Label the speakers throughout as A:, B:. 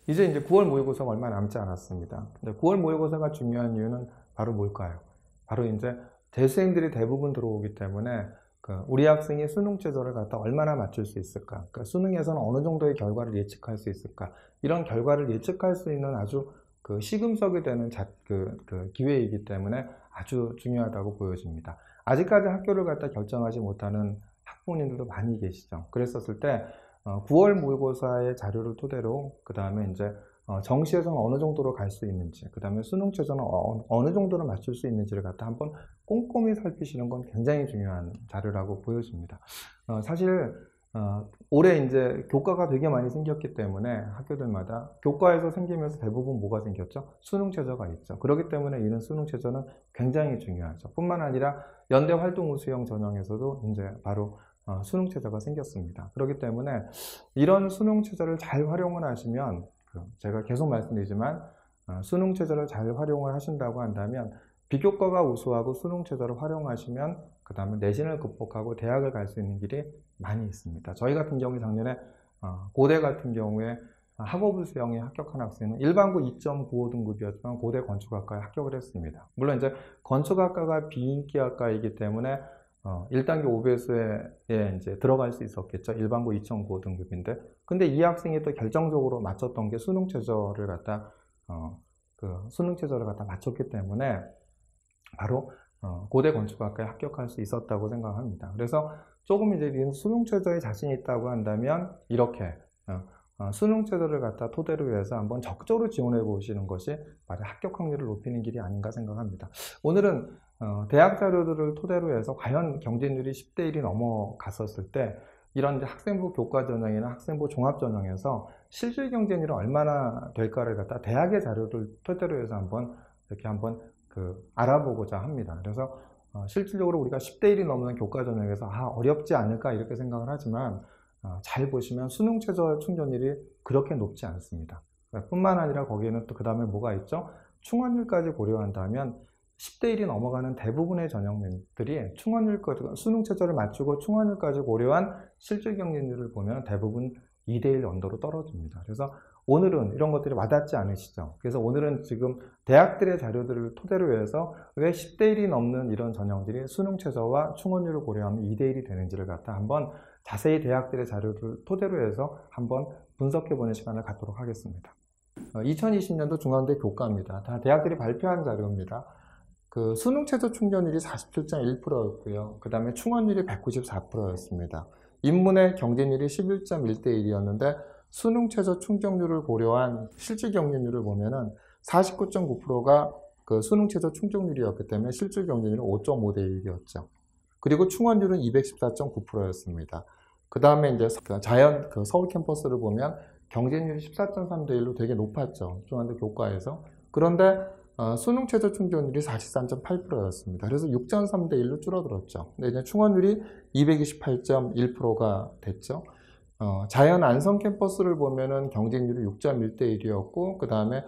A: 이제 9월 모의고사가 얼마 남지 않았습니다. 근데 9월 모의고사가 중요한 이유는 바로 뭘까요? 바로 이제 재수생들이 대부분 들어오기 때문에 우리 학생이 수능 최저를 갖다 얼마나 맞출 수 있을까? 그러니까 수능에서는 어느 정도의 결과를 예측할 수 있을까? 이런 결과를 예측할 수 있는 아주 시금석이 되는 기회이기 때문에 아주 중요하다고 보여집니다. 아직까지 학교를 갖다 결정하지 못하는 학부모님들도 많이 계시죠. 그랬었을 때 9월 모의고사의 자료를 토대로 그 다음에 이제 정시에서는 어느 정도로 갈 수 있는지, 그 다음에 수능 최저는 어느 정도로 맞출 수 있는지를 갖다 한번 꼼꼼히 살피시는 건 굉장히 중요한 자료라고 보여집니다. 사실 올해 이제 교과가 되게 많이 생겼기 때문에 학교들마다 교과에서 생기면서 대부분 뭐가 생겼죠? 수능 최저가 있죠. 그렇기 때문에 이런 수능 최저는 굉장히 중요하죠. 뿐만 아니라 연대 활동 우수형 전형에서도 이제 바로 수능 최저가 생겼습니다. 그렇기 때문에 이런 수능 최저를 잘 활용을 하시면, 제가 계속 말씀드리지만 수능 최저를 잘 활용을 하신다고 한다면 비교과가 우수하고 수능 최저를 활용하시면 그 다음에 내신을 극복하고 대학을 갈 수 있는 길이 많이 있습니다. 저희 같은 경우에 작년에 고대 같은 경우에 학업을 수영에 합격한 학생은 일반고 2.95 등급이었지만 고대 건축학과에 합격을 했습니다. 물론 이제 건축학과가 비인기학과이기 때문에 1단계 5배수에 이제 들어갈 수 있었겠죠. 일반고 2.95 등급인데. 근데 이 학생이 또 결정적으로 맞췄던 게 수능 최저를 갖다, 수능 최저를 갖다 맞췄기 때문에 바로, 고대 건축학과에 합격할 수 있었다고 생각합니다. 그래서 조금 이제 수능 최저에 자신이 있다고 한다면, 이렇게, 수능 최저를 갖다 토대로 해서 한번 적극적으로 지원해 보시는 것이 바로 합격 확률을 높이는 길이 아닌가 생각합니다. 오늘은 대학 자료들을 토대로 해서 과연 경쟁률이 10대 1이 넘어갔었을 때 이런 이제 학생부 교과 전형이나 학생부 종합 전형에서 실질 경쟁률이 얼마나 될까를 갖다 대학의 자료를 토대로 해서 이렇게 한번 알아보고자 합니다. 그래서 실질적으로 우리가 10대 1이 넘는 교과 전형에서 어렵지 않을까 이렇게 생각을 하지만 잘 보시면 수능 최저 충족률이 그렇게 높지 않습니다. 뿐만 아니라 거기에는 또 그 다음에 뭐가 있죠? 충원율까지 고려한다면 10대 1이 넘어가는 대부분의 전형들이 수능 최저를 맞추고 충원율까지 고려한 실질 경쟁률을 보면 대부분 2대 1 언더로 떨어집니다. 그래서 오늘은 이런 것들이 와닿지 않으시죠? 그래서 오늘은 지금 대학들의 자료들을 토대로 해서 왜 10대 1이 넘는 이런 전형들이 수능 최저와 충원율을 고려하면 2대 1이 되는지를 갖다 한번 자세히 대학들의 자료를 토대로 해서 한번 분석해보는 시간을 갖도록 하겠습니다. 2020년도 중앙대 교과입니다. 다 대학들이 발표한 자료입니다. 수능 최저 충족률이 47.1%였고요. 그 다음에 충원율이 194%였습니다. 인문의 경쟁률이 11.1대 1이었는데 수능 최저 충족률을 고려한 실질 경쟁률을 보면은 49.9%가 수능 최저 충족률이었기 때문에 실질 경쟁률은 5.5대 1이었죠. 그리고 충원율은 214.9%였습니다. 그 다음에 이제 자연 서울 캠퍼스를 보면 경쟁률이 14.3대 1로 되게 높았죠. 중앙대 교과에서. 그런데 수능 최저 충족률이 43.8%였습니다. 그래서 6.3대 1로 줄어들었죠. 근데 이제 충원율이 228.1%가 됐죠. 자연 안성 캠퍼스를 보면은 경쟁률이 6.1대 1이었고, 그 다음에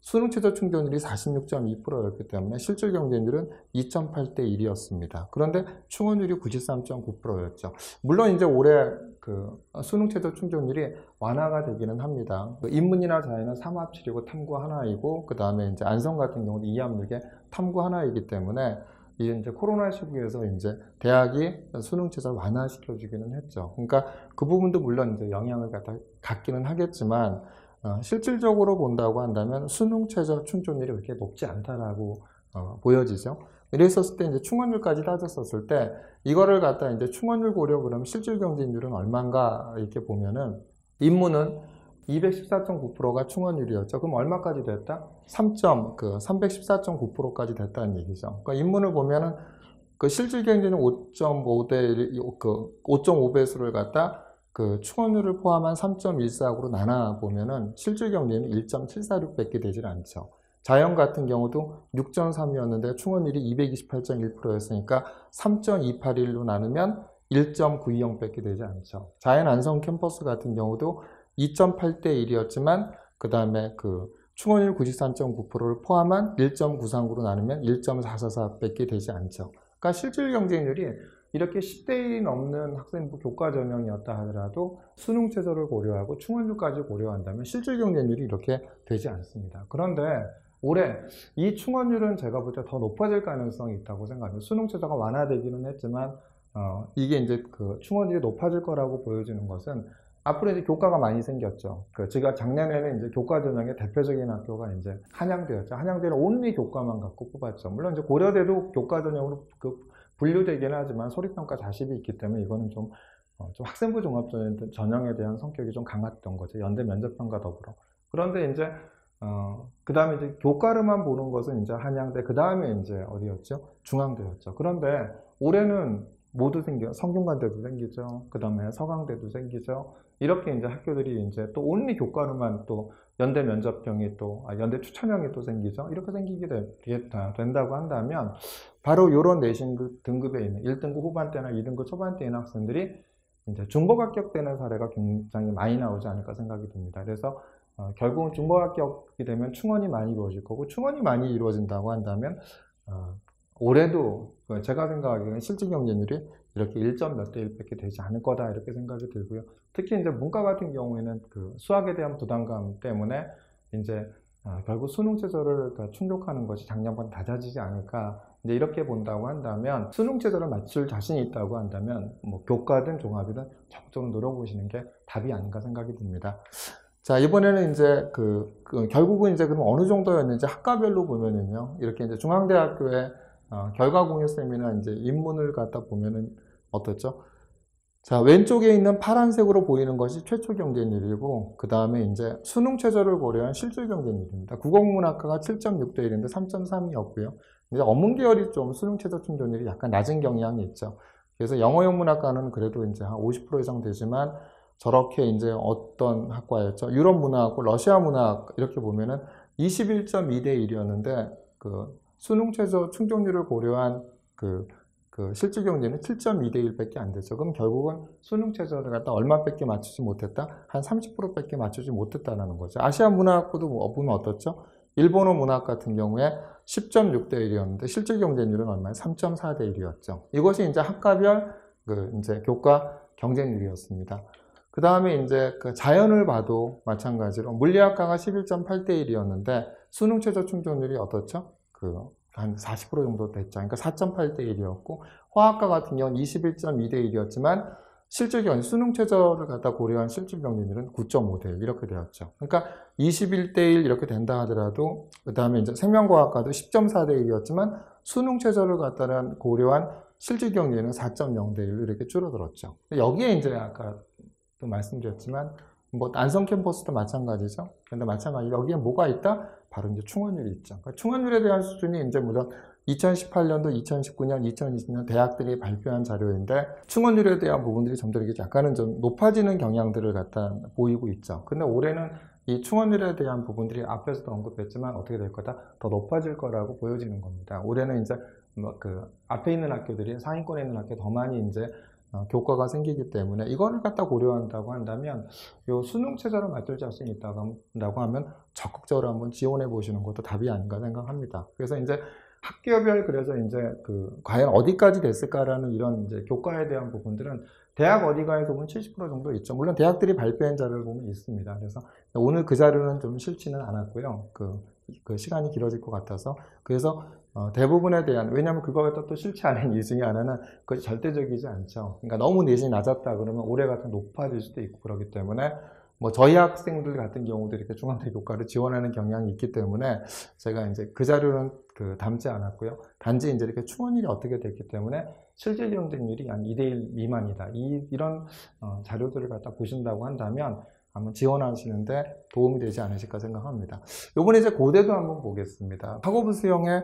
A: 수능 최저 충족률이 46.2%였기 때문에 실질 경쟁률은 2.8대 1이었습니다. 그런데 충원율이 93.9%였죠. 물론 이제 올해 수능 최저 충족률이 완화가 되기는 합니다. 인문이나 자연은 3합7이고 탐구 하나이고, 그 다음에 이제 안성 같은 경우는 2합 6에 탐구 하나이기 때문에 이제 코로나 시국에서 이제 대학이 수능 최저를 완화시켜주기는 했죠. 그러니까 그 부분도 물론 이제 영향을 갖기는 하겠지만, 실질적으로 본다고 한다면 수능 최저 충족률이 그렇게 높지 않다라고 보여지죠. 이랬었을 때 이제 충원율까지 따졌었을 때 이거를 갖다 이제 충원율 고려 그러면 실질 경쟁률은 얼마인가 이렇게 보면은 인문은 214.9%가 충원율이었죠. 그럼 얼마까지 됐다? 314.9%까지 됐다는 얘기죠. 그러니까 인문을 보면은 실질 경쟁률 5.5배수를 갖다 충원율을 포함한 3.14로 나눠보면은 실질 경쟁률은 1.746밖에 되질 않죠. 자연 같은 경우도 6.3이었는데 충원율이 228.1%였으니까 3.281로 나누면 1.920밖에 되지 않죠. 자연 안성 캠퍼스 같은 경우도 2.8대 1이었지만 그 다음에 충원율 93.9%를 포함한 1.939로 나누면 1.444밖에 되지 않죠. 그러니까 실질 경쟁률이 이렇게 10대 1이 넘는 학생부 교과 전형이었다 하더라도 수능 최저를 고려하고 충원율까지 고려한다면 실질 경쟁률이 이렇게 되지 않습니다. 그런데 올해 이 충원율은 제가 볼 때 더 높아질 가능성이 있다고 생각합니다. 수능 최저가 완화되기는 했지만 이게 이제 그 충원율이 높아질 거라고 보여지는 것은 앞으로 이제 교과가 많이 생겼죠. 제가 작년에는 이제 교과 전형의 대표적인 학교가 이제 한양대였죠. 한양대는 온리 교과만 갖고 뽑았죠. 물론 이제 고려대도 교과 전형으로 분류되기는 하지만 소리평가 자십이 있기 때문에 이거는 좀 학생부 종합 전형에 대한 성격이 좀 강했던 거죠. 연대 면접편과 더불어. 그런데 이제 그 다음에 이제 교과로만 보는 것은 이제 한양대, 그 다음에 이제 어디였죠? 중앙대였죠. 그런데 올해는 모두 성균관대도 생기죠. 그 다음에 서강대도 생기죠. 이렇게 이제 학교들이 이제 또 온리 교과로만 또 연대 면접형이 연대 추천형이 또 생기죠. 이렇게 생기게 된다고 한다면 바로 이런 내신 등급에 있는 1등급 후반대나 2등급 초반대에 있는 학생들이 이제 중복 합격되는 사례가 굉장히 많이 나오지 않을까 생각이 듭니다. 그래서 결국은 중복 합격이 되면 충원이 많이 이루어질 거고, 충원이 많이 이루어진다고 한다면 올해도 제가 생각하기에는 실질 경쟁률이 이렇게 1점 몇 대 1밖에 되지 않을 거다 이렇게 생각이 들고요. 특히 이제 문과 같은 경우에는 그 수학에 대한 부담감 때문에 이제 결국 수능 최저를 충족하는 것이 작년보다 낮아지지 않을까, 이제 이렇게 본다고 한다면 수능 최저를 맞출 자신이 있다고 한다면 뭐 교과든 종합이든 적극적으로 노려보시는 게 답이 아닌가 생각이 듭니다. 자, 이번에는 이제 결국은 이제 그럼 어느 정도였는지 학과별로 보면은요, 이렇게 이제 중앙대학교의 결과 공유 세미나 이제 입문을 갖다 보면은 어떻죠? 자, 왼쪽에 있는 파란색으로 보이는 것이 최초 경쟁률이고, 그 다음에 이제 수능 최저를 고려한 실질 경쟁률입니다. 국어국문학과가 7.6대 1인데 3.3이었고요. 이제 어문 계열이 좀 수능 최저 충족률이 약간 낮은 경향이 있죠. 그래서 영어 영문학과는 그래도 이제 한 50% 이상 되지만, 저렇게 이제 어떤 학과였죠? 유럽 문학, 러시아 문학 이렇게 보면은 21.2대 1이었는데 수능 최저 충족률을 고려한 실질 경쟁은 7.2대 1밖에 안 되죠. 그럼 결국은 수능 최저를 갖다 얼마밖에 맞추지 못했다? 한 30%밖에 맞추지 못했다는 거죠. 아시아 문학과도 보면 어떻죠? 일본어 문학 같은 경우에 10.6대 1이었는데 실질 경쟁률은 얼마예요? 3.4대 1이었죠. 이것이 이제 학과별 이제 교과 경쟁률이었습니다. 그 다음에 이제 자연을 봐도 마찬가지로 물리학과가 11.8대 1이었는데 수능 최저 충족률이 어떻죠? 한 40% 정도 됐죠. 그러니까 4.8대 1이었고, 화학과 같은 경우는 21.2대 1이었지만 실질 경쟁 수능 최저를 갖다 고려한 실질 경쟁률은 9.5대 1 이렇게 되었죠. 그러니까 21대 1 이렇게 된다 하더라도, 그 다음에 이제 생명과학과도 10.4대 1이었지만 수능 최저를 갖다는 고려한 실질 경쟁률은 4.0대 1 이렇게 줄어들었죠. 여기에 이제 아까 또 말씀드렸지만 뭐 안성 캠퍼스도 마찬가지죠. 그런데 마찬가지로 여기에 뭐가 있다? 바로 이제 충원율이 있죠. 그러니까 충원율에 대한 수준이 이제 물론 2018년도, 2019년, 2020년 대학들이 발표한 자료인데 충원율에 대한 부분들이 점점 이렇게 약간은 좀 높아지는 경향들을 갖다 보이고 있죠. 근데 올해는 이 충원율에 대한 부분들이 앞에서도 언급했지만 어떻게 될 거다? 더 높아질 거라고 보여지는 겁니다. 올해는 이제 앞에 있는 학교들이 상위권에 있는 학교 더 많이 이제 교과가 생기기 때문에 이거를 갖다 고려한다고 한다면 요 수능 최저를 맞출 자신이 있다고 하면 적극적으로 한번 지원해 보시는 것도 답이 아닌가 생각합니다. 그래서 이제 학교별 그래서 이제 과연 어디까지 됐을까라는 이런 이제 교과에 대한 부분들은 대학 어디가에서 보면 70% 정도 있죠. 물론 대학들이 발표한 자료를 보면 있습니다. 그래서 오늘 그 자료는 좀 싫지는 않았고요. 시간이 길어질 것 같아서. 그래서 대부분에 대한, 왜냐하면 그거가 또 싫지 않은 이유 중에 하나는 그것이 절대적이지 않죠. 그러니까 너무 내신이 낮았다 그러면 올해 같은 높아질 수도 있고 그렇기 때문에 뭐 저희 학생들 같은 경우도 이렇게 중앙대 교과를 지원하는 경향이 있기 때문에 제가 이제 그 자료는 담지 않았고요. 단지 이제 이렇게 충원율이 어떻게 됐기 때문에 실질 경쟁률이 한 2대 1 미만이다. 이런 자료들을 갖다 보신다고 한다면 한번 지원하시는데 도움이 되지 않으실까 생각합니다. 요번에 이제 고대도 한번 보겠습니다. 학업부 수용의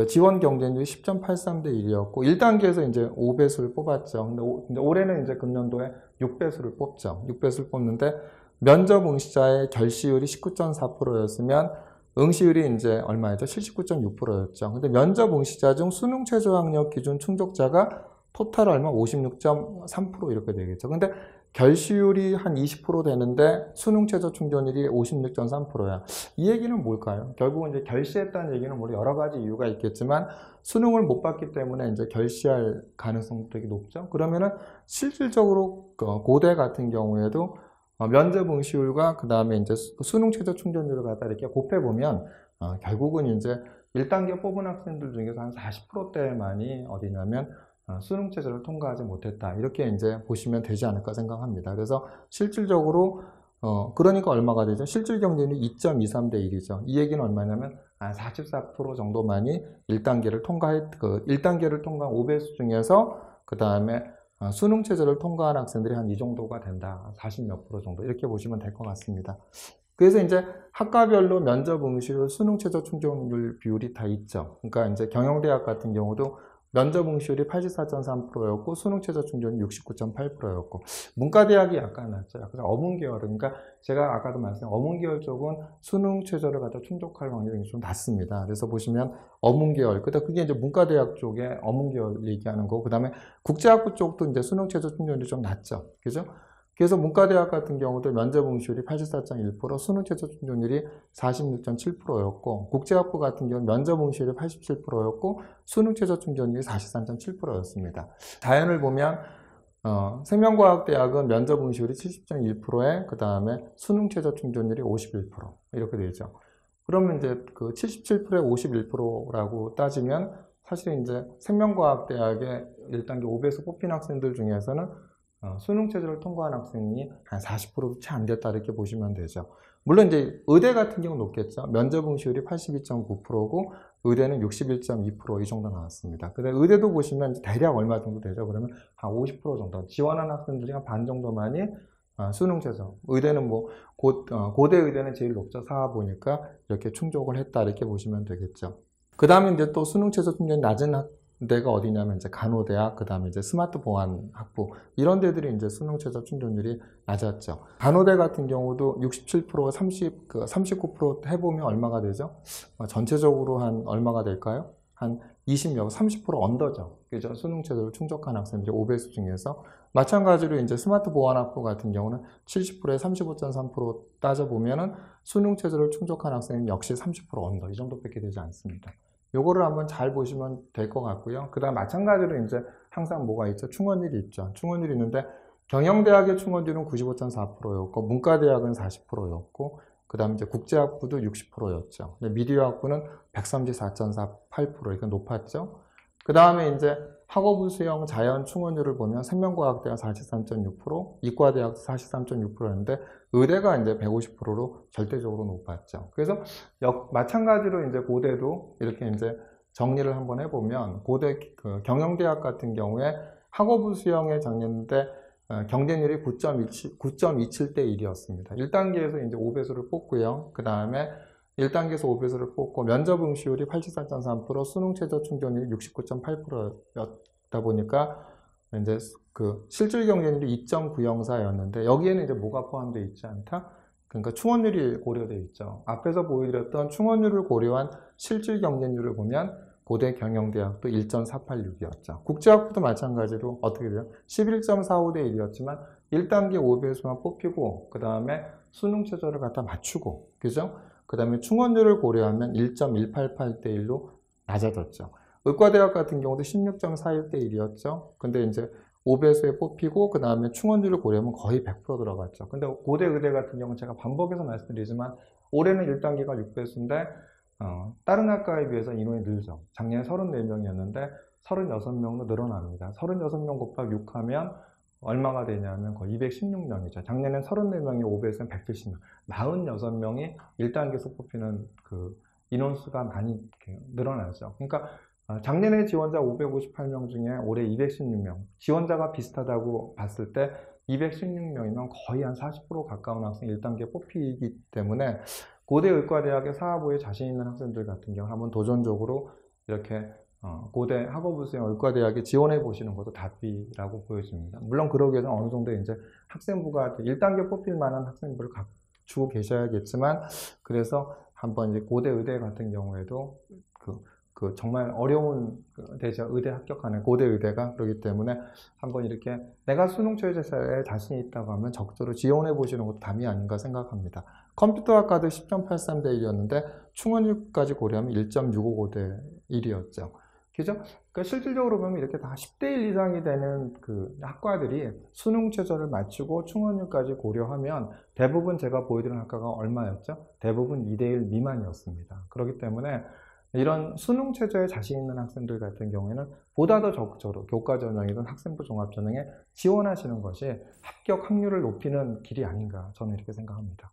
A: 지원 경쟁률이 10.83대 1이었고 1단계에서 이제 5배수를 뽑았죠. 근데 올해는 이제 금년도에 6배수를 뽑죠. 6배수를 뽑는데 면접 응시자의 결시율이 19.4%였으면 응시율이 이제 얼마였죠? 79.6%였죠. 근데 면접 응시자 중 수능 최저 학력 기준 충족자가 토탈 얼마? 56.3% 이렇게 되겠죠. 근데 결시율이 한 20% 되는데 수능 최저 충족률이 56.3%야. 이 얘기는 뭘까요? 결국은 이제 결시했다는 얘기는 뭐 여러 가지 이유가 있겠지만 수능을 못 봤기 때문에 이제 결시할 가능성도 되게 높죠. 그러면은 실질적으로 고대 같은 경우에도 면접 응시율과 그 다음에 이제 수능 최저 충족률을 갖다 이렇게 곱해 보면 결국은 이제 1단계 뽑은 학생들 중에서 한 40%대만이 어디냐면 수능 최저를 통과하지 못했다. 이렇게 이제 보시면 되지 않을까 생각합니다. 그래서 실질적으로 그러니까 얼마가 되죠? 실질 경쟁률이 2.23대 1이죠. 이 얘기는 얼마냐면 한 44% 정도만이 1단계를 통과한 5배수 중에서 그 다음에 수능 최저를 통과한 학생들이 한 이 정도가 된다. 40 몇 프로 정도 이렇게 보시면 될 것 같습니다. 그래서 이제 학과별로 면접 응시율, 수능 최저 충족률 비율이 다 있죠. 그러니까 이제 경영대학 같은 경우도 면접 응시율이 84.3%였고 수능 최저 충족률이 69.8%였고 문과대학이 약간 낮죠. 약간 어문계열. 그러니까 제가 아까도 말씀드린 어문계열 쪽은 수능 최저를 갖다 충족할 확률이 좀 낮습니다. 그래서 보시면 어문계열, 그게 이제 문과대학 쪽에 어문계열 얘기하는 거고, 그 다음에 국제학부 쪽도 이제 수능 최저 충족률이 좀 낮죠. 그죠? 그래서 문과대학 같은 경우도 면접 응시율이 84.1%, 수능 최저 충족률이 46.7%였고, 국제학부 같은 경우는 면접 응시율이 87%였고, 수능 최저 충족률이 43.7%였습니다. 자연을 보면 생명과학대학은 면접 응시율이 70.1%에 그 다음에 수능 최저 충족률이 51% 이렇게 되죠. 그러면 이제 그 77%에 51%라고 따지면 사실 이제 생명과학대학의 1단계 5배수 뽑힌 학생들 중에서는 수능 최저를 통과한 학생이 한 40%도 채 안 됐다 이렇게 보시면 되죠. 물론 이제 의대 같은 경우는 높겠죠. 면접 응시율이 82.9%고 의대는 61.2% 이 정도 나왔습니다. 근데 의대도 보시면 대략 얼마 정도 되죠? 그러면 한 50% 정도 지원한 학생들 중에 반 정도만이 수능 최저. 의대는 뭐 고대 의대는 제일 높죠. 사와 보니까 이렇게 충족을 했다 이렇게 보시면 되겠죠. 그 다음에 이제 또 수능 최저 충족이 낮은 데가 어디냐면 이제 간호대학, 그 다음에 이제 스마트 보안 학부 이런 데들이 이제 수능 최저 충족률이 낮았죠. 간호대 같은 경우도 67% 39% 해보면 얼마가 되죠? 전체적으로 한 얼마가 될까요? 한 20여 30% 언더죠. 그죠? 수능 최저를 충족한 학생들이 5배수 중에서 마찬가지로 이제 스마트 보안 학부 같은 경우는 70%에 35.3% 따져보면은 수능 최저를 충족한 학생은 역시 30% 언더 이 정도밖에 되지 않습니다. 요거를 한번 잘 보시면 될 것 같고요. 그 다음 마찬가지로 이제 항상 뭐가 있죠? 충원율이 있죠. 충원율이 있는데 경영대학의 충원율은 95.4%였고 문과대학은 40%였고 그 다음 이제 국제학부도 60%였죠. 미디어학부는 134.48% 이게 높았죠. 그 다음에 이제 학업부 수영 자연 충원율을 보면 생명과학대가 43.6%, 이과대학도 43.6%였는데 의대가 이제 150%로 절대적으로 높았죠. 그래서 마찬가지로 이제 고대도 이렇게 이제 정리를 한번 해보면 고대 경영대학 같은 경우에 학업부 수영에 작년인데 경쟁률이 9.27대 1이었습니다. 1단계에서 이제 5배수를 뽑고요. 그 다음에 1단계에서 5배수를 뽑고 면접 응시율이 84.3%, 수능 최저 충족률이 69.8%였다 보니까 이제 그 실질 경쟁률이 2.904였는데 여기에는 이제 뭐가 포함되어 있지 않다? 그러니까 충원율이 고려되어 있죠. 앞에서 보여드렸던 충원율을 고려한 실질 경쟁률을 보면 고대 경영대학도 1.486이었죠. 국제학부도 마찬가지로 어떻게 돼요? 11.45대 1이었지만 1단계 5배수만 뽑히고 그 다음에 수능 최저를 갖다 맞추고 그죠? 그 다음에 충원율을 고려하면 1.188대 1로 낮아졌죠. 의과대학 같은 경우도 16.41대 1이었죠. 근데 이제 5배수에 뽑히고 그 다음에 충원율을 고려하면 거의 100% 들어갔죠. 근데 고대 의대 같은 경우는 제가 반복해서 말씀드리지만 올해는 1단계가 6배수인데 다른 학과에 비해서 인원이 늘죠. 작년에 34명이었는데 36명으로 늘어납니다. 36명 곱하기 6 하면 얼마가 되냐면 거의 216명이죠. 작년엔 34명이 5배수는 170명. 46명이 1단계에서 뽑히는 그 인원수가 많이 늘어나죠. 그러니까 작년에 지원자 558명 중에 올해 216명. 지원자가 비슷하다고 봤을 때 216명이면 거의 한 40% 가까운 학생이 1단계에 뽑히기 때문에 고대 의과대학의 사학부에 자신 있는 학생들 같은 경우 한번 도전적으로 이렇게 고대 학업부 수영 의과대학에 지원해 보시는 것도 답이라고 보여집니다. 물론 그러기 위해서는 어느 정도 이제 학생부가 1단계 뽑힐 만한 학생부를 갖추고 계셔야겠지만 그래서 한번 이제 고대 의대 같은 경우에도 그 그 정말 어려운 그 의대 합격하는 고대 의대가 그렇기 때문에 한번 이렇게 내가 수능 최저에 자신이 있다고 하면 적극적으로 지원해 보시는 것도 답이 아닌가 생각합니다. 컴퓨터학과도 10.83대 1이었는데 충원율까지 고려하면 1.655대 1이었죠. 그죠? 그러니까 실질적으로 보면 이렇게 다 10대 1 이상이 되는 그 학과들이 수능 최저를 맞추고 충원율까지 고려하면 대부분 제가 보여드린 학과가 얼마였죠? 대부분 2대 1 미만이었습니다. 그렇기 때문에 이런 수능 최저에 자신 있는 학생들 같은 경우에는 보다 더 적극적으로 교과 전형이든 학생부 종합 전형에 지원하시는 것이 합격 확률을 높이는 길이 아닌가 저는 이렇게 생각합니다.